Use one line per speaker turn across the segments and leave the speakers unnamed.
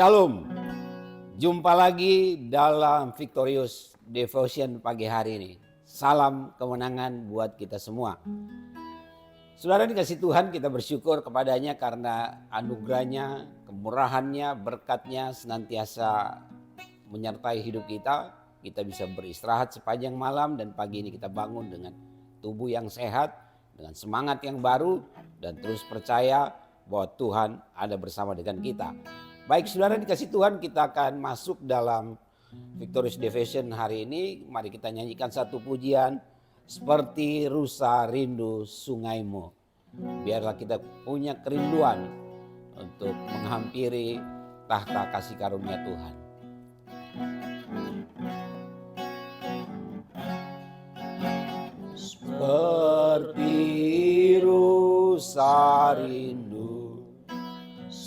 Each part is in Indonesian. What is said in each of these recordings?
Shalom, jumpa lagi dalam Victorious Devotion pagi hari ini. Salam kemenangan buat kita semua. Saudara dikasih Tuhan, kita bersyukur kepadanya karena anugerahnya, kemurahannya, berkatnya senantiasa menyertai hidup kita. Kita bisa beristirahat sepanjang malam dan pagi ini kita bangun dengan tubuh yang sehat, dengan semangat yang baru dan terus percaya bahwa Tuhan ada bersama dengan kita. Baik saudara dikasih Tuhan, kita akan masuk dalam Victorious Devotion hari ini. Mari kita nyanyikan satu pujian, seperti rusa rindu sungaimu. Biarlah kita punya kerinduan untuk menghampiri tahta kasih karunia Tuhan. Seperti rusa rindu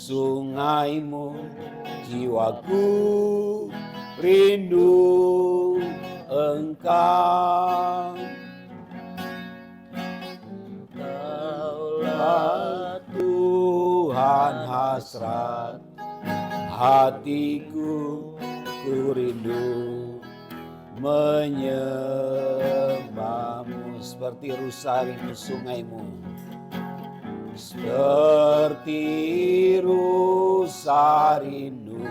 sungaimu, jiwaku rindu engkau. Kaulah Tuhan hasrat hatiku, ku rindu menyembahmu. Seperti rusa rindu sungaimu, seperti rusa rindu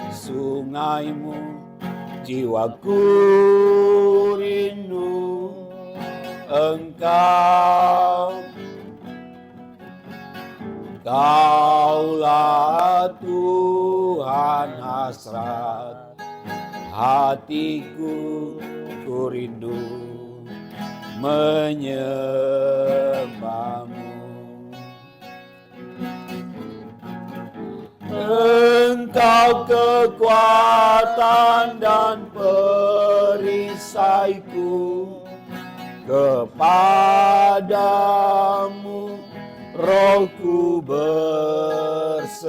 sungaimu, jiwaku rindu engkau. Kaulah Tuhan hasrat hatiku, ku rindu menyembahmu. Engkau kekuatan dan perisaiku, kepadamu rohku berserah.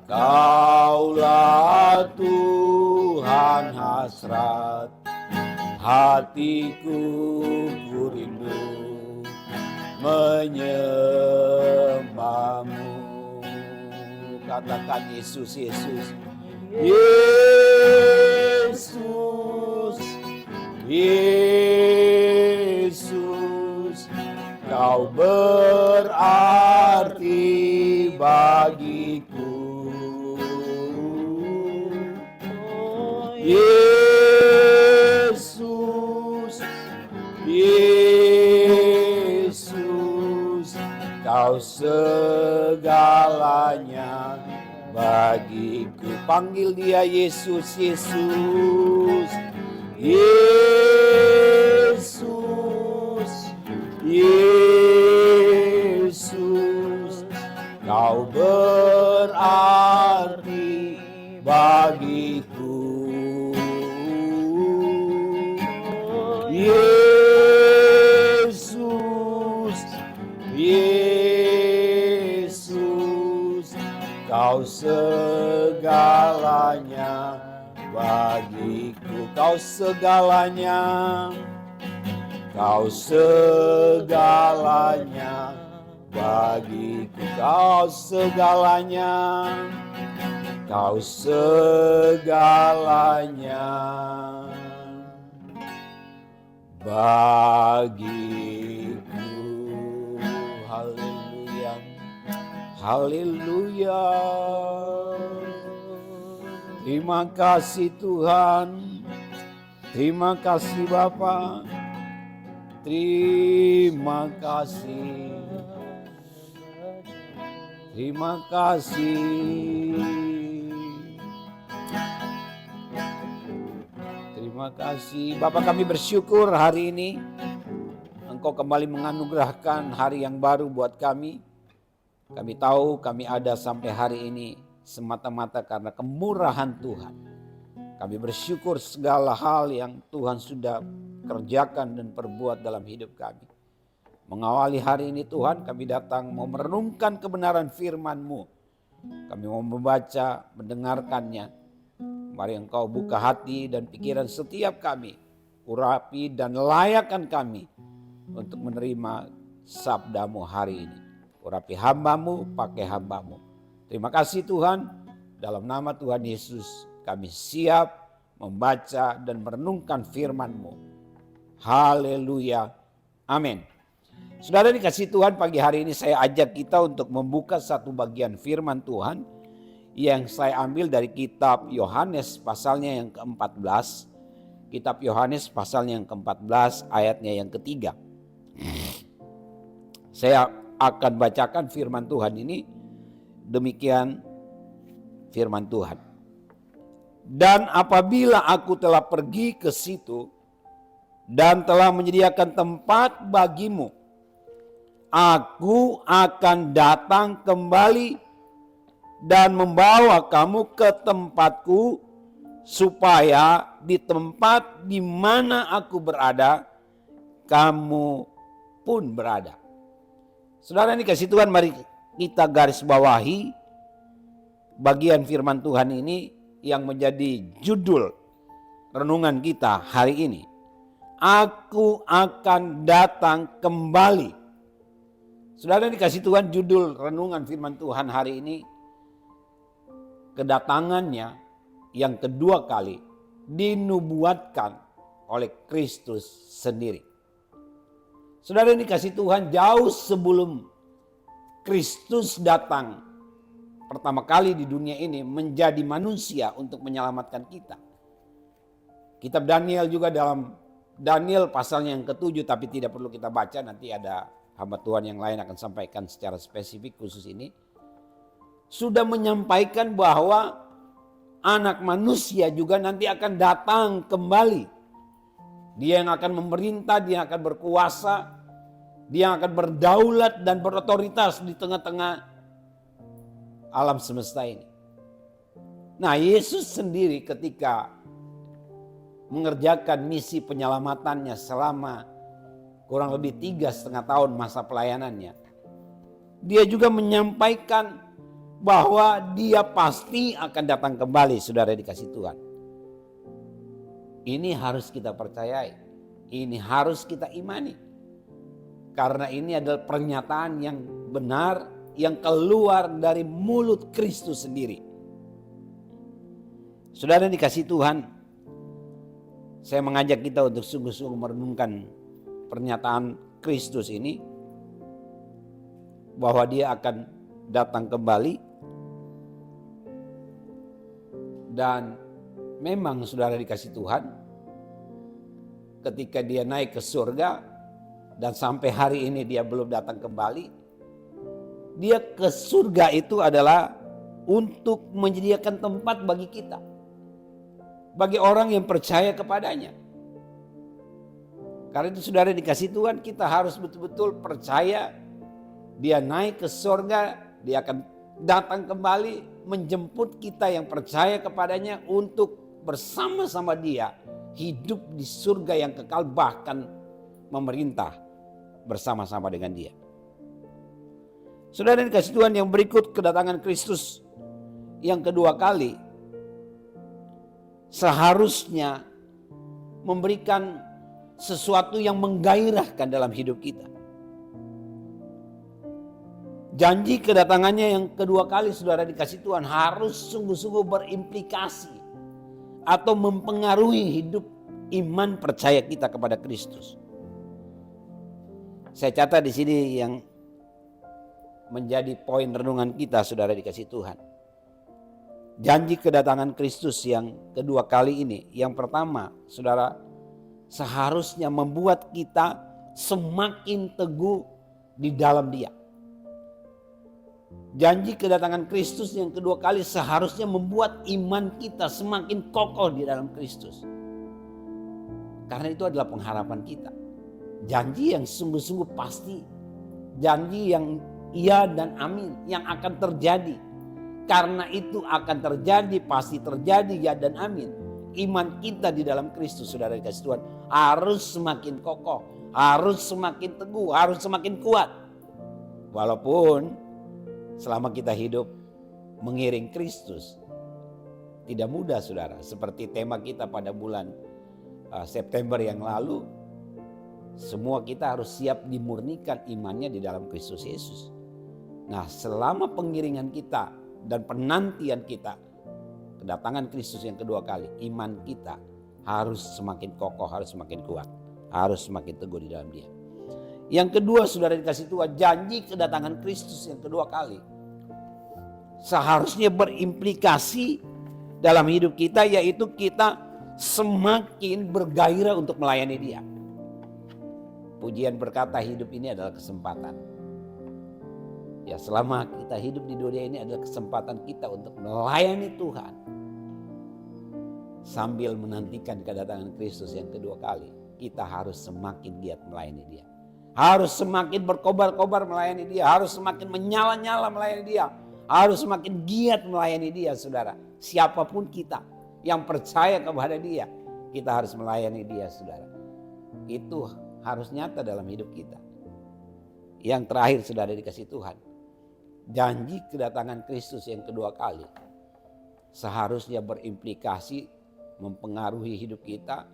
Kaulah Tuhan hasrat hatiku, ku rindu menyembahmu. Katakan Yesus, Yesus, Yesus, Yesus, kau berarti bagiku. Yesus, Yesus, kau segalanya bagiku. Panggil dia Yesus, Yesus, Yesus, Yesus, kau berarti bagiku. Yesus, Yesus, kau segalanya bagiku. Kau segalanya, kau segalanya bagiku. Kau segalanya, kau segalanya bagiku. Haleluya, haleluya. Terima kasih Tuhan, terima kasih Bapa, terima kasih, terima kasih. Terima kasih Bapak, kami bersyukur hari ini Engkau kembali menganugerahkan hari yang baru buat kami. Kami tahu kami ada sampai hari ini semata-mata karena kemurahan Tuhan. Kami bersyukur segala hal yang Tuhan sudah kerjakan dan perbuat dalam hidup kami. Mengawali hari ini Tuhan, kami datang mau merenungkan kebenaran firman-Mu. Kami mau membaca, mendengarkannya. Mari Engkau buka hati dan pikiran setiap kami. Urapi dan layakkan kami untuk menerima sabda-Mu hari ini. Urapi hamba-Mu, pakai hamba-Mu. Terima kasih Tuhan, dalam nama Tuhan Yesus kami siap membaca dan merenungkan firman-Mu. Haleluya, amin. Saudara dikasih Tuhan, pagi hari ini saya ajak kita untuk membuka satu bagian firman Tuhan yang saya ambil dari kitab Yohanes pasalnya yang ke-14. Kitab Yohanes pasalnya yang ke-14 ayatnya yang ketiga. Saya akan bacakan firman Tuhan ini. Demikian firman Tuhan. Dan apabila aku telah pergi ke situ dan telah menyediakan tempat bagimu, aku akan datang kembali dan membawa kamu ke tempatku, supaya di tempat di mana aku berada, kamu pun berada. Saudara ini kasih Tuhan, mari kita garis bawahi bagian firman Tuhan ini yang menjadi judul renungan kita hari ini. Aku akan datang kembali. Saudara dikasih Tuhan, judul renungan firman Tuhan hari ini, kedatangannya yang kedua kali dinubuatkan oleh Kristus sendiri. Saudara dikasih Tuhan, jauh sebelum Kristus datang pertama kali di dunia ini menjadi manusia untuk menyelamatkan kita. Kitab Daniel juga, dalam Daniel pasalnya yang ke-7, tapi tidak perlu kita baca, nanti ada hamba Tuhan yang lain akan sampaikan secara spesifik khusus ini. Sudah menyampaikan bahwa anak manusia juga nanti akan datang kembali. Dia yang akan memerintah, dia yang akan berkuasa, dia yang akan berdaulat dan berotoritas di tengah-tengah alam semesta ini. Nah, Yesus sendiri ketika mengerjakan misi penyelamatannya selama kurang lebih 3,5 tahun masa pelayanannya, dia juga menyampaikan bahwa dia pasti akan datang kembali. Saudara dikasih Tuhan, ini harus kita percayai, ini harus kita imani, karena ini adalah pernyataan yang benar yang keluar dari mulut Kristus sendiri. Saudara dikasih Tuhan, saya mengajak kita untuk sungguh-sungguh merenungkan pernyataan Kristus ini, bahwa dia akan datang kembali. Dan memang saudara dikasih Tuhan, ketika dia naik ke surga dan sampai hari ini dia belum datang kembali, dia ke surga itu adalah untuk menyediakan tempat bagi kita, bagi orang yang percaya kepadanya. Karena itu saudara dikasih Tuhan, kita harus betul-betul percaya dia naik ke surga, dia akan datang kembali menjemput kita yang percaya kepadanya untuk bersama-sama dia hidup di surga yang kekal, bahkan memerintah bersama-sama dengan dia. Saudara dikasih Tuhan, yang berikut kedatangan Kristus yang kedua kali seharusnya memberikan sesuatu yang menggairahkan dalam hidup kita. Janji kedatangannya yang kedua kali, saudara dikasih Tuhan, harus sungguh-sungguh berimplikasi atau mempengaruhi hidup iman percaya kita kepada Kristus. Saya catat di sini yang menjadi poin renungan kita, saudara dikasih Tuhan. Janji kedatangan Kristus yang kedua kali ini, yang pertama, saudara, seharusnya membuat kita semakin teguh di dalam Dia. Janji kedatangan Kristus yang kedua kali seharusnya membuat iman kita semakin kokoh di dalam Kristus. Karena itu adalah pengharapan kita. Janji yang sungguh-sungguh pasti. Janji yang iya dan amin, yang akan terjadi. Karena itu akan terjadi, pasti terjadi, ya dan amin. Iman kita di dalam Kristus, saudara dikasih Tuhan, harus semakin kokoh, harus semakin teguh, harus semakin kuat. Walaupun selama kita hidup mengiring Kristus tidak mudah, saudara. Seperti tema kita pada bulan September yang lalu, semua kita harus siap dimurnikan imannya di dalam Kristus Yesus. Nah, selama pengiringan kita dan penantian kita kedatangan Kristus yang kedua kali, iman kita harus semakin kokoh, harus semakin kuat, harus semakin teguh di dalam Dia. Yang kedua, saudara dikasih Tuhan, janji kedatangan Kristus yang kedua kali seharusnya berimplikasi dalam hidup kita, yaitu kita semakin bergairah untuk melayani Dia. Pujian berkata hidup ini adalah kesempatan. Ya, selama kita hidup di dunia ini adalah kesempatan kita untuk melayani Tuhan. Sambil menantikan kedatangan Kristus yang kedua kali, kita harus semakin giat melayani Dia. Harus semakin berkobar-kobar melayani Dia. Harus semakin menyala-nyala melayani Dia. Harus semakin giat melayani Dia, saudara. Siapapun kita yang percaya kepada Dia, kita harus melayani Dia, saudara. Itu harus nyata dalam hidup kita. Yang terakhir, saudara dikasih Tuhan, janji kedatangan Kristus yang kedua kali seharusnya berimplikasi mempengaruhi hidup kita,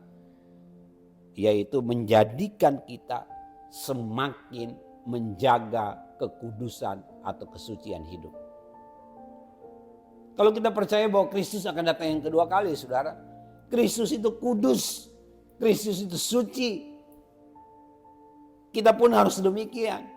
yaitu menjadikan kita semakin menjaga kekudusan atau kesucian hidup. Kalau kita percaya bahwa Kristus akan datang yang kedua kali, saudara, Kristus itu kudus, Kristus itu suci, kita pun harus demikian.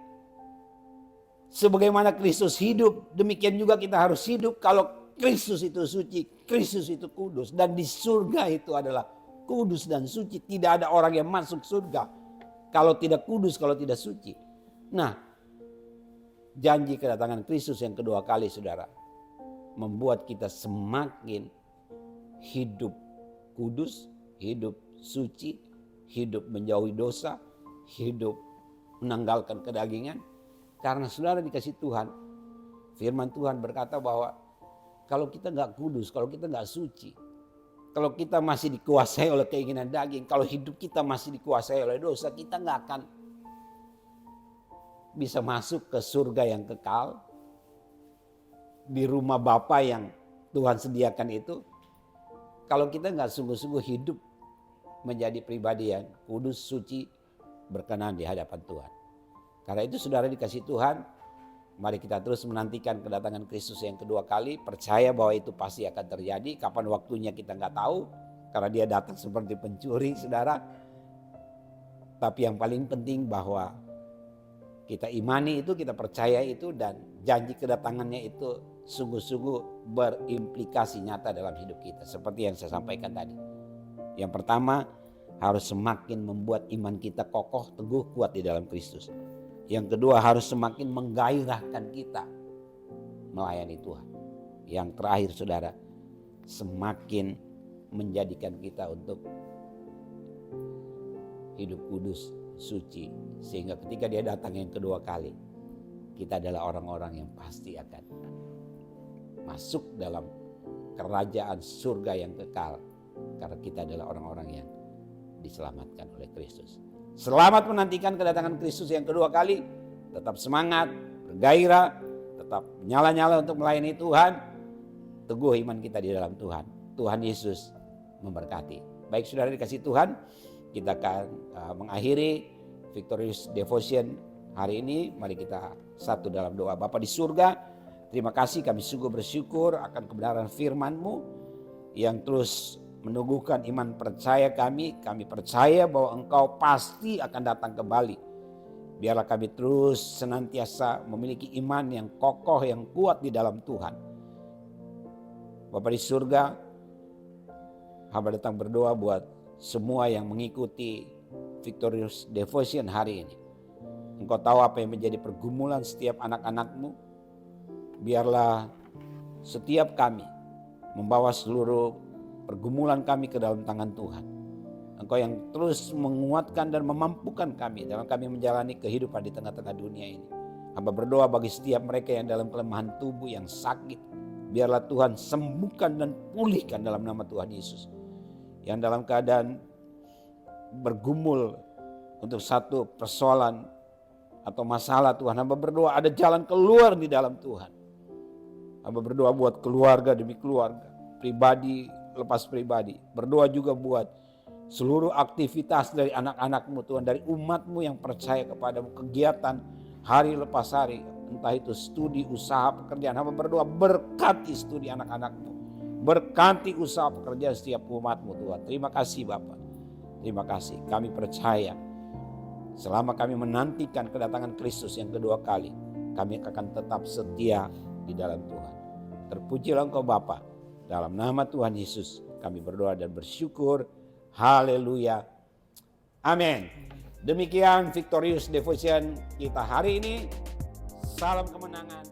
Sebagaimana Kristus hidup, demikian juga kita harus hidup. Kalau Kristus itu suci, Kristus itu kudus. Dan di surga itu adalah kudus dan suci. Tidak ada orang yang masuk surga kalau tidak kudus, kalau tidak suci. Nah, janji kedatangan Kristus yang kedua kali, saudara, membuat kita semakin hidup kudus, hidup suci, hidup menjauhi dosa, hidup menanggalkan kedagingan. Karena saudara dikasih Tuhan, firman Tuhan berkata bahwa kalau kita gak kudus, kalau kita gak suci, kalau kita masih dikuasai oleh keinginan daging, kalau hidup kita masih dikuasai oleh dosa, kita gak akan bisa masuk ke surga yang kekal, di rumah Bapa yang Tuhan sediakan itu. Kalau kita gak sungguh-sungguh hidup menjadi pribadi yang kudus, suci, berkenan di hadapan Tuhan. Karena itu saudara dikasih Tuhan, mari kita terus menantikan kedatangan Kristus yang kedua kali. Percaya bahwa itu pasti akan terjadi. Kapan waktunya kita gak tahu, karena Dia datang seperti pencuri, saudara. Tapi yang paling penting bahwa kita imani itu, kita percaya itu, dan janji kedatangannya itu sungguh-sungguh berimplikasi nyata dalam hidup kita. Seperti yang saya sampaikan tadi. Yang pertama, harus semakin membuat iman kita kokoh, teguh, kuat di dalam Kristus. Yang kedua, harus semakin menggairahkan kita melayani Tuhan. Yang terakhir, saudara, semakin menjadikan kita untuk hidup kudus, suci. Sehingga ketika Dia datang yang kedua kali, kita adalah orang-orang yang pasti akan masuk dalam kerajaan surga yang kekal. Karena kita adalah orang-orang yang diselamatkan oleh Kristus. Selamat menantikan kedatangan Kristus yang kedua kali. Tetap semangat, bergairah, tetap nyala-nyala untuk melayani Tuhan. Teguh iman kita di dalam Tuhan. Tuhan Yesus memberkati. Baik saudara dikasih Tuhan, kita akan mengakhiri Victorious Devotion hari ini. Mari kita satu dalam doa. Bapa di surga, terima kasih, kami sungguh bersyukur akan kebenaran firman-Mu yang terus meneguhkan iman percaya kami. Kami percaya bahwa Engkau pasti akan datang kembali. Biarlah kami terus senantiasa memiliki iman yang kokoh, yang kuat di dalam Tuhan. Bapa di surga, hamba datang berdoa buat semua yang mengikuti Victorious Devotion hari ini. Engkau tahu apa yang menjadi pergumulan setiap anak-anak-Mu. Biarlah setiap kami membawa seluruh pergumulan kami ke dalam tangan Tuhan. Engkau yang terus menguatkan dan memampukan kami dalam kami menjalani kehidupan di tengah-tengah dunia ini. Hamba berdoa bagi setiap mereka yang dalam kelemahan tubuh, yang sakit. Biarlah Tuhan sembuhkan dan pulihkan dalam nama Tuhan Yesus. Yang dalam keadaan bergumul untuk satu persoalan atau masalah, Tuhan, hamba berdoa ada jalan keluar di dalam Tuhan. Hamba berdoa buat keluarga demi keluarga, pribadi lepas pribadi. Berdoa juga buat seluruh aktivitas dari anak-anak-Mu Tuhan, dari umat-Mu yang percaya kepadamu, kegiatan hari lepas hari, entah itu studi, usaha, pekerjaan. Hamba berdoa berkati studi anak-anakmu, berkati usaha pekerjaan setiap umatmu Tuhan. Terima kasih Bapa. Terima kasih. Kami percaya selama kami menantikan kedatangan Kristus yang kedua kali, kami akan tetap setia di dalam Tuhan. Terpujilah Engkau Bapa. Dalam nama Tuhan Yesus kami berdoa dan bersyukur. Haleluya. Amin. Demikian Victorious Devotion kita hari ini. Salam kemenangan.